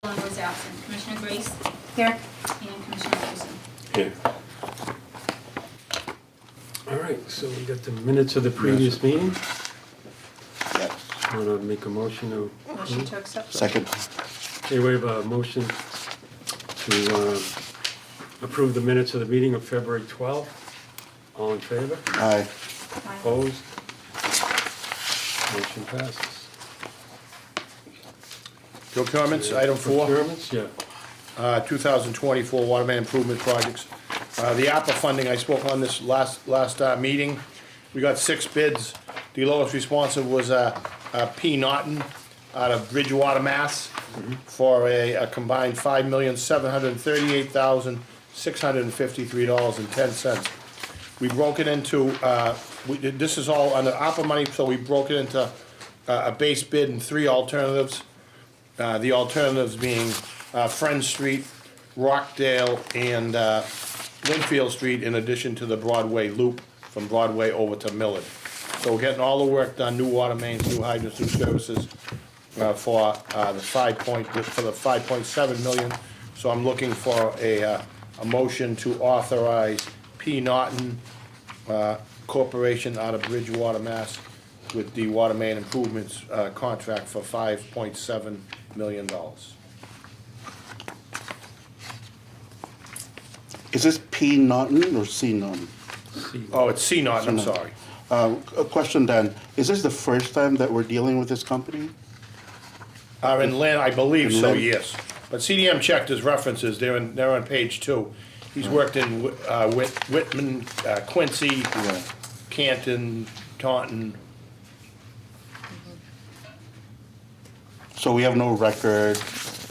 One was absent. Commissioner Grace Here. and Commissioner Wilson. Here. All right, so we got the minutes of the previous meeting. Yes. Want to make a motion to Motion approve? to accept. Second. Okay, we have a motion to approve the minutes of the meeting of February 12th. All in favor? Aye. Opposed? Motion passes. Procurements, item 4, Procurements, yeah. 2024 water main improvement projects. The APA funding, I spoke on this last meeting. We got 6 bids. The lowest responsive was P. Naughton out of Bridgewater, Mass. For a combined $5,738,653.10. We broke it into, this is all under APA money, so we broke it into a base bid and 3 alternatives. The alternatives being Friend Street, Rockdale, and Linfield Street, in addition to the Broadway loop from Broadway over to Millard. So we're getting all the work done, new water mains, new hydrants, new services for the 5.7 million. So I'm looking for a motion to authorize P. Naughton Corporation out of Bridgewater, Mass. with the water main improvements contract for $5.7 million. Is this P. Naughton or C. Naughton? Oh, it's C. Naughton, I'm sorry. A question then, is this the first time that we're dealing with this company? In Lynn, I believe In so, Lynn? yes. But CDM checked his references, they're on page 2. He's worked in Whitman, Quincy, Yeah. Canton, Taunton. So we have no record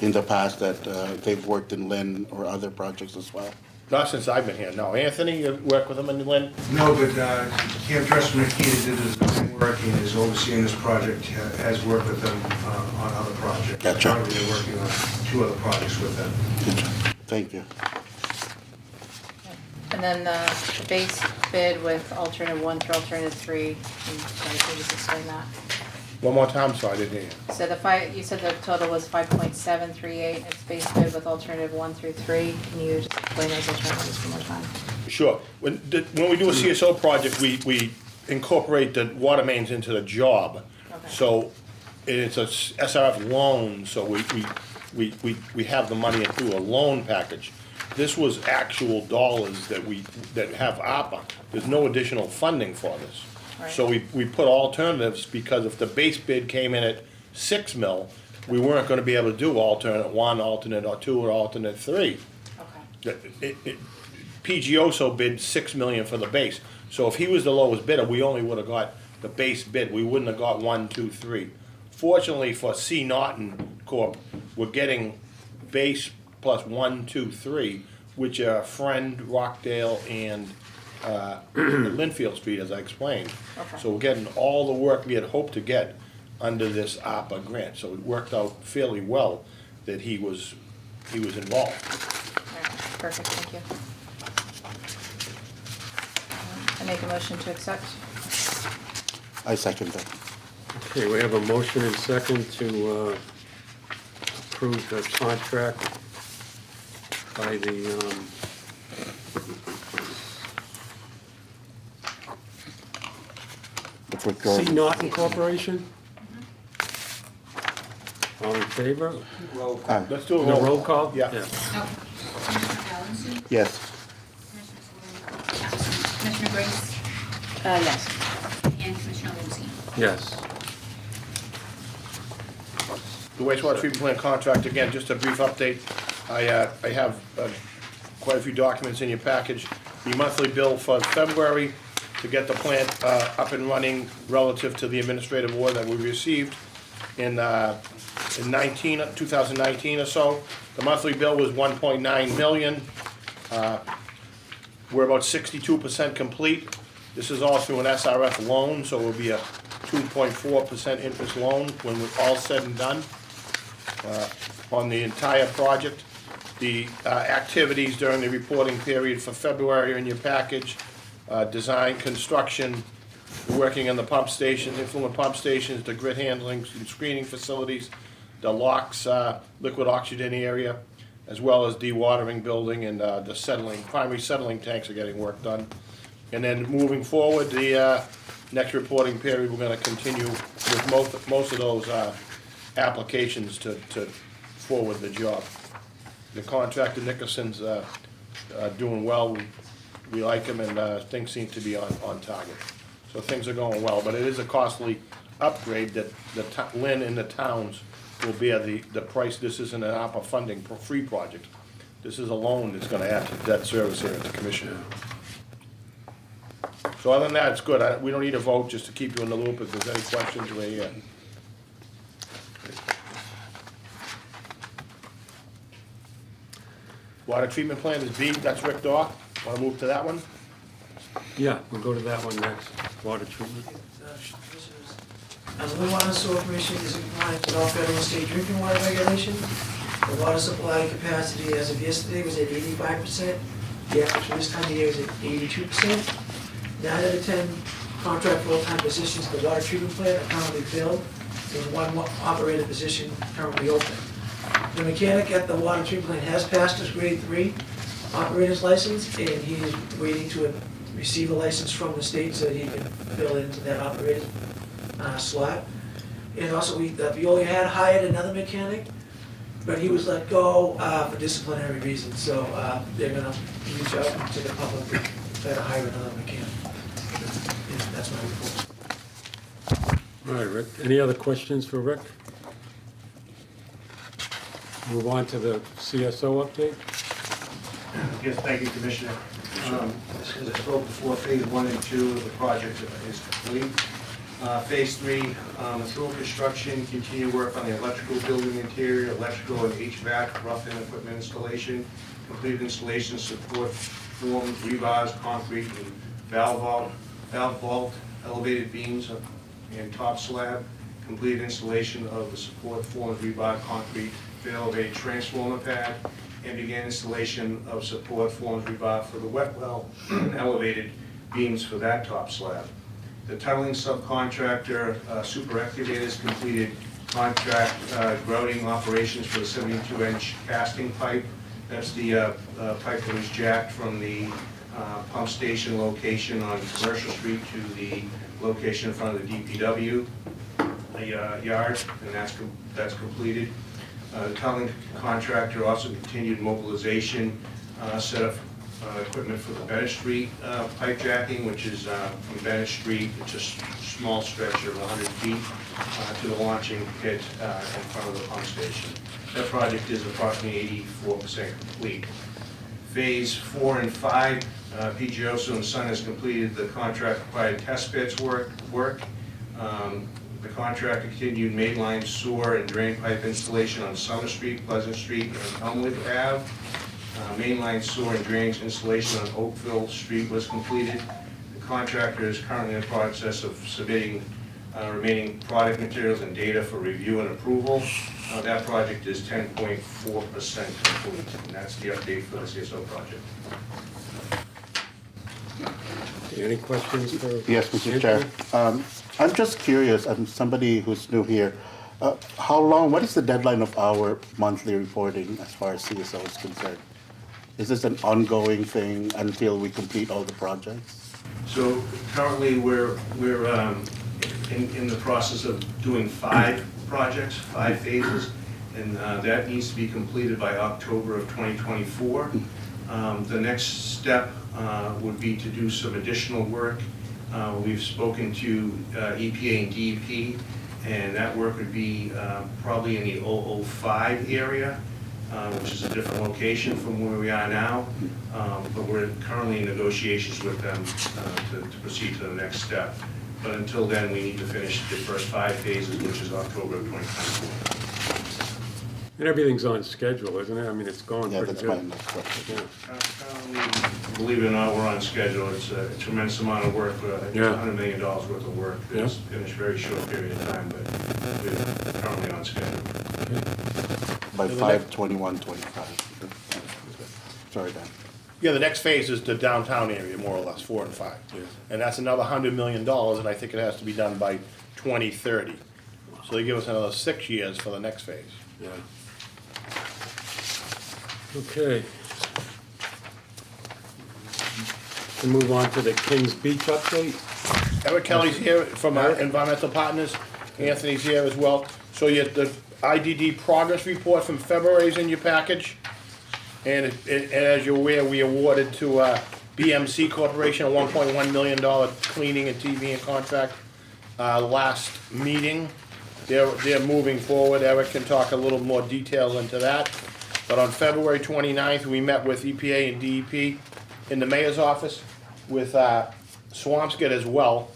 in the past that they've worked in Lynn or other projects as well? Not since I've been here, no. Anthony, you worked with him in Lynn? No, but Camp Trust Makita did his design work and is overseeing this project, has worked with them on other projects. Gotcha. Currently, they're working on 2 other projects with them. Thank you. And then the base bid with alternative 1 through alternative 3. Sorry, can you just explain that? One more time, so I didn't hear you. So you said the total was 5.738. It's base bid with alternative 1 through 3. Can you just explain those alternatives one more time? Sure. When we do a CSO project, we incorporate the water mains into the job. Okay. So it's a SRF loan, so we have the money through a loan package. This was actual dollars that have APA. There's no additional funding for this. Right. So we put alternatives, because if the base bid came in at 6 mil, we weren't gonna be able to do alternate 1, alternate 2, or alternate 3. Okay. PGOSO bid 6 million for the base. So if he was the lowest bidder, we only would have got the base bid. We wouldn't have got 1, 2, 3. Fortunately for C. Naughton Corp., we're getting base plus 1, 2, 3, which are Friend, Rockdale, and Linfield Street, as I explained. Okay. So we're getting all the work we had hoped to get under this APA grant. So it worked out fairly well that he was involved. All right. Perfect, thank you. I make a motion to accept. I second that. Okay, we have a motion and second to approve the contract by the The C. procurement. Naughton Corporation. All in favor? Aye. Let's do a The roll. roll call? Yeah. Okay. Commissioner Allen? Yes. Commissioner Grace Yes. and Commissioner Wilson. Yes. The wastewater treatment plant contract, again, just a brief update. I have quite a few documents in your package. The monthly bill for February to get the plant up and running relative to the administrative order that we received in 2019 or so. The monthly bill was 1.9 million. We're about 62% complete. This is all through an SRF loan, so it will be a 2.4% interest loan when we're all said and done on the entire project. The activities during the reporting period for February are in your package. Design, construction, working on the pump station, influent pump stations, the grid handling and screening facilities, the locks, liquid oxygen area, as well as dewatering building and the settling, primary settling tanks are getting work done. And then moving forward, the next reporting period, we're gonna continue with most of those applications to forward the job. The contractor Nickerson's doing well. We like him, and things seem to be on target. So things are going well, but it is a costly upgrade that Lynn and the towns will bear the price. This isn't an ARPA funding free project. This is a loan that's gonna add to debt service here at the commission. So other than that, it's good. We don't need a vote, just to keep you in the loop. If there's any questions, we're here. Water treatment plant is B, that's Rick Daw. Wanna move to that one? Yeah, we'll go to that one next, water treatment. The Lynn Water and Sewer Commission is in compliance with all federal and state drinking water regulations. The water supply capacity as of yesterday was at 85%. The average for this time of year is at 82%. 9 out of 10 contract full-time positions at the water treatment plant are currently filled. There's one operator position currently open. The mechanic at the water treatment plant has passed his grade 3 operator's license, and he is waiting to receive a license from the state so that he can fill into that operator's slot. And also, Veolia had hired another mechanic, but he was let go for disciplinary reasons, so they're gonna reach out to the public to try to hire another mechanic. And that's my report. All right, Rick, any other questions for Rick? Move on to the CSO update. Yes, thank you, Commissioner. As I spoke before, phase 1 and 2 of the project is complete. Phase 3, through construction, continue work on the electrical building interior, electrical and HVAC, rough-in equipment installation, completed installation, support forms, rebars, concrete, and valve vault, elevated beams and top slab, completed installation of the support forms, rebar, concrete, elevated transformer pad, and began installation of support forms, rebar for the wet well, and elevated beams for that top slab. The tunneling subcontractor, Super Excavators, completed contract grouting operations for the 72-inch casting pipe. That's the pipe that was jacked from the pump station location on Commercial Street to the location in front of the DPW yard, and that's completed. The tunneling contractor also continued mobilization, set up equipment for the Bennett Street pipe jacking, which is from Bennett Street, it's a small stretch of 100 feet to the launching pit in front of the pump station. That project is approximately 84% complete. Phase 4 and 5, PGOSO and Sun has completed the contract-required test pits work. The contractor continued mainline sewer and drain pipe installation on Summer Street, Pleasant Street, and Elmwood Ave. Mainline sewer and drains installation on Oakville Street was completed. The contractor is currently in the process of submitting remaining product materials and data for review and approval. That project is 10.4% complete, and that's the update for the CSO project. Any questions for? Yes, Mr. Chair. I'm just curious, I'm somebody who's new here. What is the deadline of our monthly reporting as far as CSO is concerned? Is this an ongoing thing until we complete all the projects? So currently, we're in the process of doing 5 projects, 5 phases, and that needs to be completed by October of 2024. The next step would be to do some additional work. We've spoken to EPA and DEP, and that work would be probably in the 005 area, which is a different location from where we are now. But we're currently in negotiations with them to proceed to the next step. But until then, we need to finish the first 5 phases, which is October of 2024. And everything's on schedule, isn't it? I mean, it's going Yeah, pretty that's my good. next question. Yeah. Believe it or not, we're on schedule. It's a tremendous amount of work, it's Yeah. $100 million worth of work. It's finished a very short period of time, but we're currently on schedule. By 5/21/25. Sorry, Dan. Yeah, the next phase is the downtown area, more or less, 4 and 5. Yes. And that's another $100 million, and I think it has to be done by 2030. So they give us another 6 years for the next phase. Yeah. Okay. We'll move on to the Kings Beach update. Eric Kelly's here from Environmental Partners. Anthony's here as well. So you the IDD progress report from February is in your package. And as you're aware, we awarded to BMC Corporation a $1.1 million cleaning and TVing contract last meeting. They're moving forward. Eric can talk a little more detail into that. But on February 29th, we met with EPA and DEP in the mayor's office with Swampscott as well.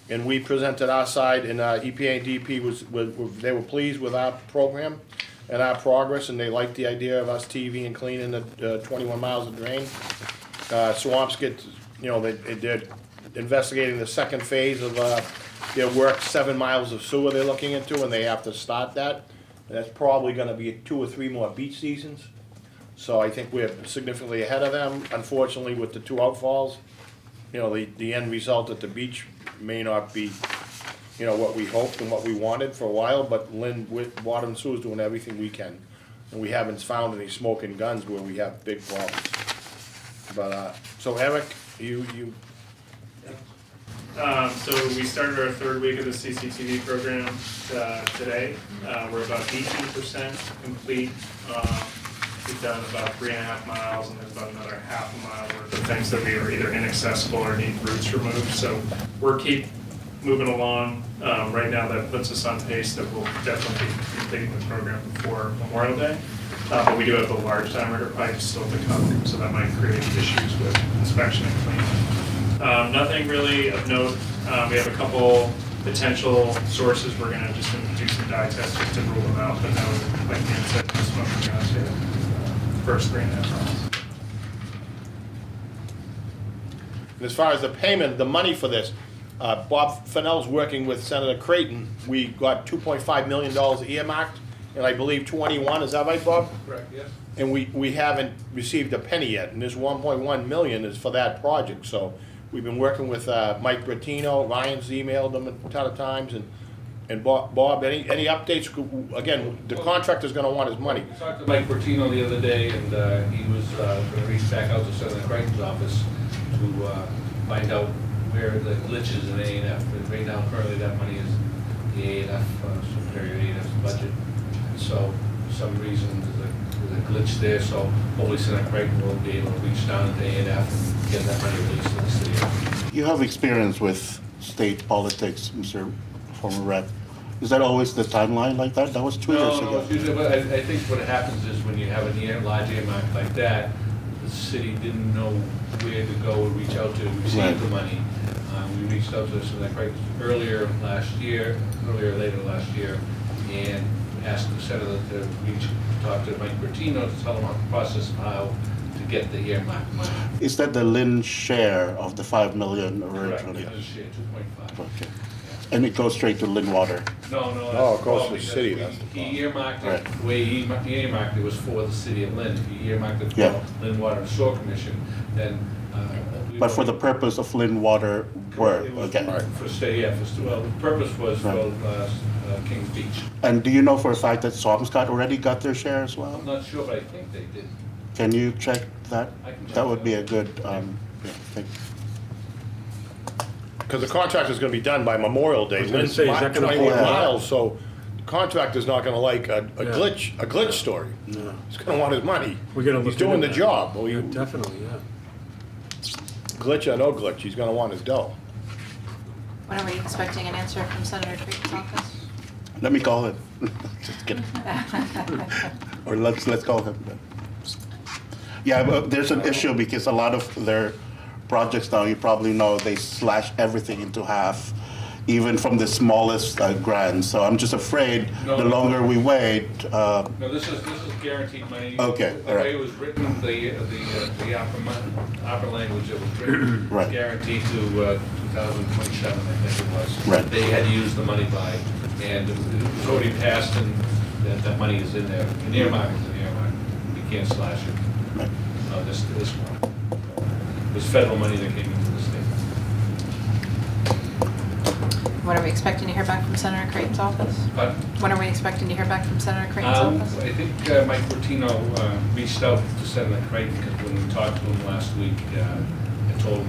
And we presented our side, and EPA and DEP they were pleased with our program and our progress, and they liked the idea of us TV and cleaning the 21 miles of drain. Swampscott, you know, they're investigating the second phase of their work, 7 miles of sewer they're looking into, and they have to start that. And that's probably gonna be 2 or 3 more beach seasons. So I think we're significantly ahead of them. Unfortunately, with the 2 outfalls, you know, the end result at the beach may not be, you know, what we hoped and what we wanted for a while, but Lynn, with Water and Sewer, is doing everything we can. And we haven't found any smoking guns where we have big problems. But, so Eric, you. So we started our 3rd week of the CCTV program today. We're about 18% complete. We've done about 3.5 miles, and there's about another half a mile worth of things that we are either inaccessible or need routes removed. So we're keep moving along. Right now, that puts us on pace that we'll definitely be completing the program before Memorial Day. But we do have the large diameter pipes still to come, so that might create issues with inspection and cleaning. Nothing really of note. We have a couple potential sources. We're going to just do some dye tests just to rule them out, but no, like Dan said, no smoking gas here. First 3.5 miles. And as far as the payment, the money for this, Bob Fennell's working with Senator Creighton. We got $2.5 million earmarked, and I believe 21, is that right, Bob? Correct, yes. And we haven't received a penny yet, and this 1.1 million is for that project. So we've been working with Mike Bertino. Ryan's emailed them a ton of times, and Bob, any updates? Again, the contractor's gonna want his money. I talked to Mike Bertino the other day, and he was gonna reach back out to Senator Creighton's office to find out where the glitch is in A&F. But right now, currently, that money is the A&F, Superior A&F's budget. And so, for some reason, there's a glitch there, so hopefully Senator Creighton will be able to reach down to A&F and get that money released to the city. You have experience with state politics, Mr. former rep. Is that always the timeline like that? That was 2 years ago. No, it's usually, but I think what happens is when you have a large earmark like that, the city didn't know where to go or reach out to receive the money. We reached out to Senator Creighton earlier later last year, and asked the senator to talk to Mike Bertino to tell him about the process of how to get the earmark money. Is that the Lynn share of the $5 million originally? Correct, share 2.5. Okay. And it goes straight to Lynn Water? No, No, that's it goes to the probably city, because that's the problem. he earmarked it, Right. the way he earmarked it was for the city of Lynn. If he earmarked it Yeah. for Lynn Water and Sewer Commission, then. But for the purpose of Lynn Water work, It was okay. well, the purpose was for Kings Beach. And do you know for a fact that Swampscott already got their share as well? I'm not sure, but I think they did. Can you check that? I can check That would be that. a good, thing. Because the contract is gonna be done by Memorial Day. I was gonna Lynn's say, is that gonna 21 hold- miles, so the contractor's not gonna like a glitch story. No. He's gonna want his money. We're gonna He's look doing into the that. job. Well, Yeah, you definitely, yeah. glitch or no glitch, he's gonna want his dough. When are we expecting an answer from Senator Creighton's office? Let me call him. Just kidding. Or let's call him. Yeah, but there's an issue because a lot of their projects now, you probably know, they slash everything into half, even from the smallest grants. So I'm just afraid the longer we wait, No, this is guaranteed money. Okay, all The right. way it was written, the opera language that was written, Right. guaranteed to 2027, I think it was. Right. They had used the money by, and it was already passed, and that money is in there. An earmark is an earmark. You can't slash it. Right. This one. It was federal money that came into the state. When are we expecting to hear back from Senator Creighton's office? But When are we expecting to hear back from Senator Creighton's office? I think Mike Cortino reached out to Senator Creighton, because when we talked to him last week, I told him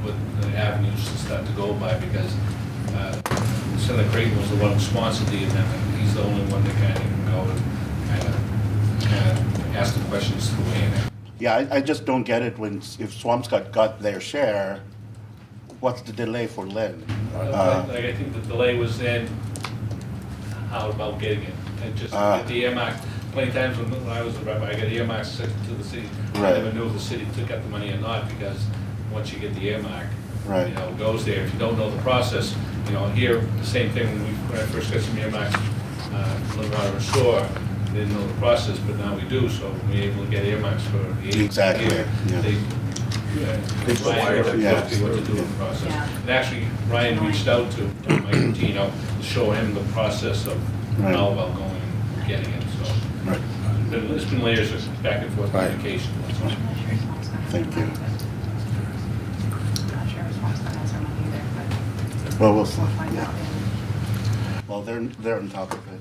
what the avenues to start to go by, because Senator Creighton was the one who sponsored the amendment. He's the only one that kind of can go and kind of ask the questions through A&M. Yeah, I just don't get it when, if Swampscott got their share, what's the delay for Lynn? Like, I think the delay was in how about getting it, and just get the earmark. Plenty times when I was a rep, I got earmarks sent to the city. Right. I never knew if the city took up the money or not, because once you get the earmark, Right. you know, it goes there. If you don't know the process, you know, here, the same thing when I first got some earmarks, from the water and sewer, didn't know the process, but now we do, so we're able to get earmarks for the agency Exactly, here. yeah. Ryan knows Yeah. exactly what to do in the process. Yeah. And actually, Ryan reached out to Mike Coutinho to show him the process of Right. how about going and getting it, so. Right, There's been layers of back and forth Right. communication. That's all. thank you. I'm not sure if Swampscott has their money either, but Well, we'll see, we'll find yeah. out. Well, they're on top of it.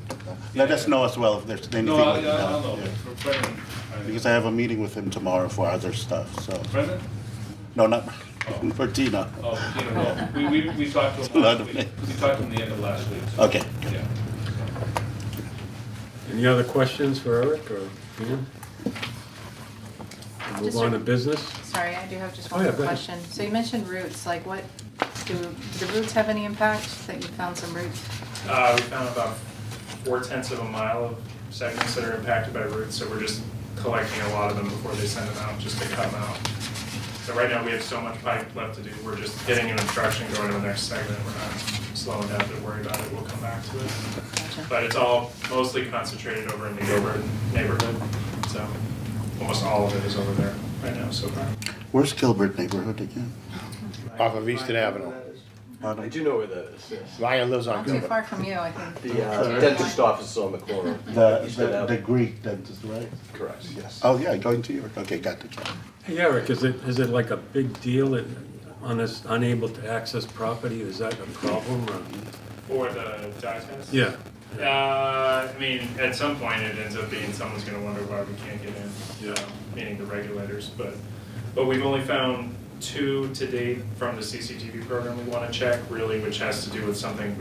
Let us know as well if there's anything we No, can I'll help. know. Yeah. For Brendan, Because I have a meeting with him tomorrow for other stuff, so. Brendan? No, not for Tina. Oh, you know, we talked to A him lot last of week. names. We talked to him the end of last week. So, Okay. Yeah. Any other questions for Eric or Ian? Move Just on a- to business? Sorry, I do have just Oh, one yeah, more go ahead. question. So you mentioned roots, like what, do the roots have any impact, that you found some roots? We found about 4/10 of a mile of segments that are impacted by roots, so we're just collecting a lot of them before they send them out, just to cut them out. So right now, we have so much pipe left to do, we're just getting an obstruction going to the next segment, we're not slowing down to worry about it, we'll come back to it. Gotcha. But it's all mostly concentrated over in the Gilbert neighborhood, so almost all of it is over there right now so far. Where's Gilbert neighborhood again? Off of Eastern Avenue. I do know where that is, yes. Ryan lives on Not too Gilbert. far from you, I think. The dentist office is on the corner. The Eastern Avenue. Greek dentist, right? Correct, yes. Oh, yeah, going to York. Okay, got it. Hey, Eric, is it like a big deal that on us unable to access property? Is that a problem or? For the dye test? Yeah. I mean, at some point, it ends up being someone's gonna wonder why we can't get in, Yeah. meaning the regulators, but we've only found 2 to date from the CCTV program we wanna check, really, which has to do with something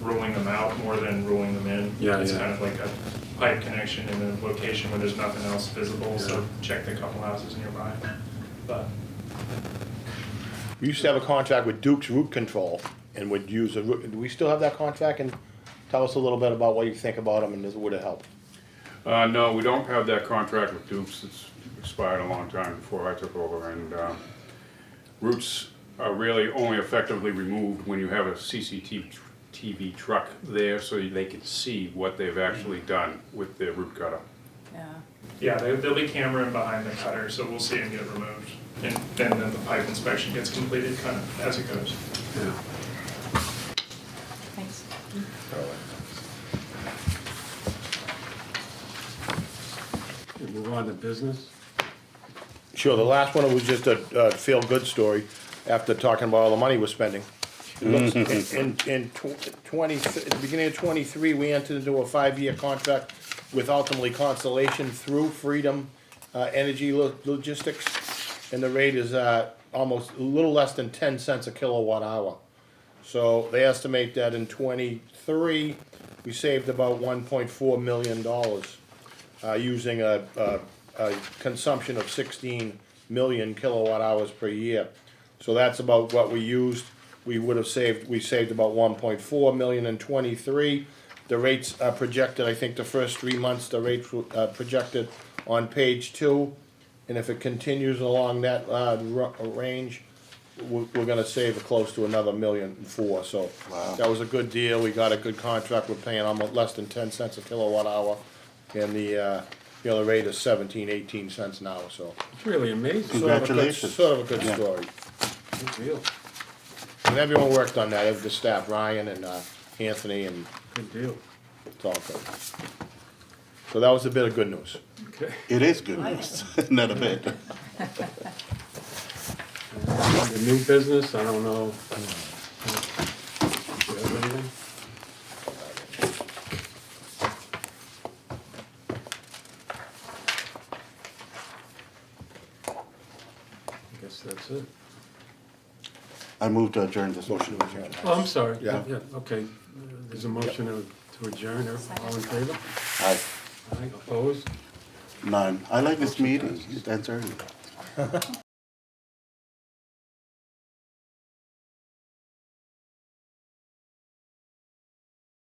ruling them out more than ruling them in. Yeah, It's yeah. kind of like a pipe connection in a location where there's nothing else visible, so Yeah. check the couple houses nearby, but. We used to have a contract with Duke's Root Control and would use a root, do we still have that contract? And tell us a little bit about what you think about them and would it help? No, we don't have that contract with Dukes. It's expired a long time before I took over, and roots are really only effectively removed when you have a CCTV truck there so they can see what they've actually done with their root cutter. Yeah. Yeah, there'll be camera in behind the cutter, so we'll see them get removed. And then the pipe inspection gets completed kind of as it goes. Yeah. Thanks. Okay, move on to business? Sure, the last one was just a feel-good story after talking about all the money we're spending. In at the beginning of '23, we entered into a 5-year contract with ultimately Constellation through Freedom Energy Logistics, and the rate is almost a little less than 10 cents a kilowatt hour. So they estimate that in '23, we saved about $1.4 million using a consumption of 16 million kilowatt hours per year. So that's about what we used. We saved about 1.4 million in '23. The rates are projected, I think the first 3 months, the rates projected on page 2. And if it continues along that range, we're gonna save close to another $1.4 million. So that was a good deal. We got a good contract. We're paying almost less than 10 cents a kilowatt hour. And the rate is 17, 18 cents now, so. It's really amazing. Congratulations. Sort of a good Yeah. story. Good deal. And everyone worked on that, the staff, Ryan and Anthony, and Good deal. it's all good. So that was a bit of good news. Okay. It is good news, not a bit. The new business, I don't know. guess that's it. I move to adjourn this. Motion to adjourn. Oh, I'm sorry. Yeah. Okay. There's a motion to adjourn. All in favor? Aye. Aye, opposed? None. I like this meeting. It ends early.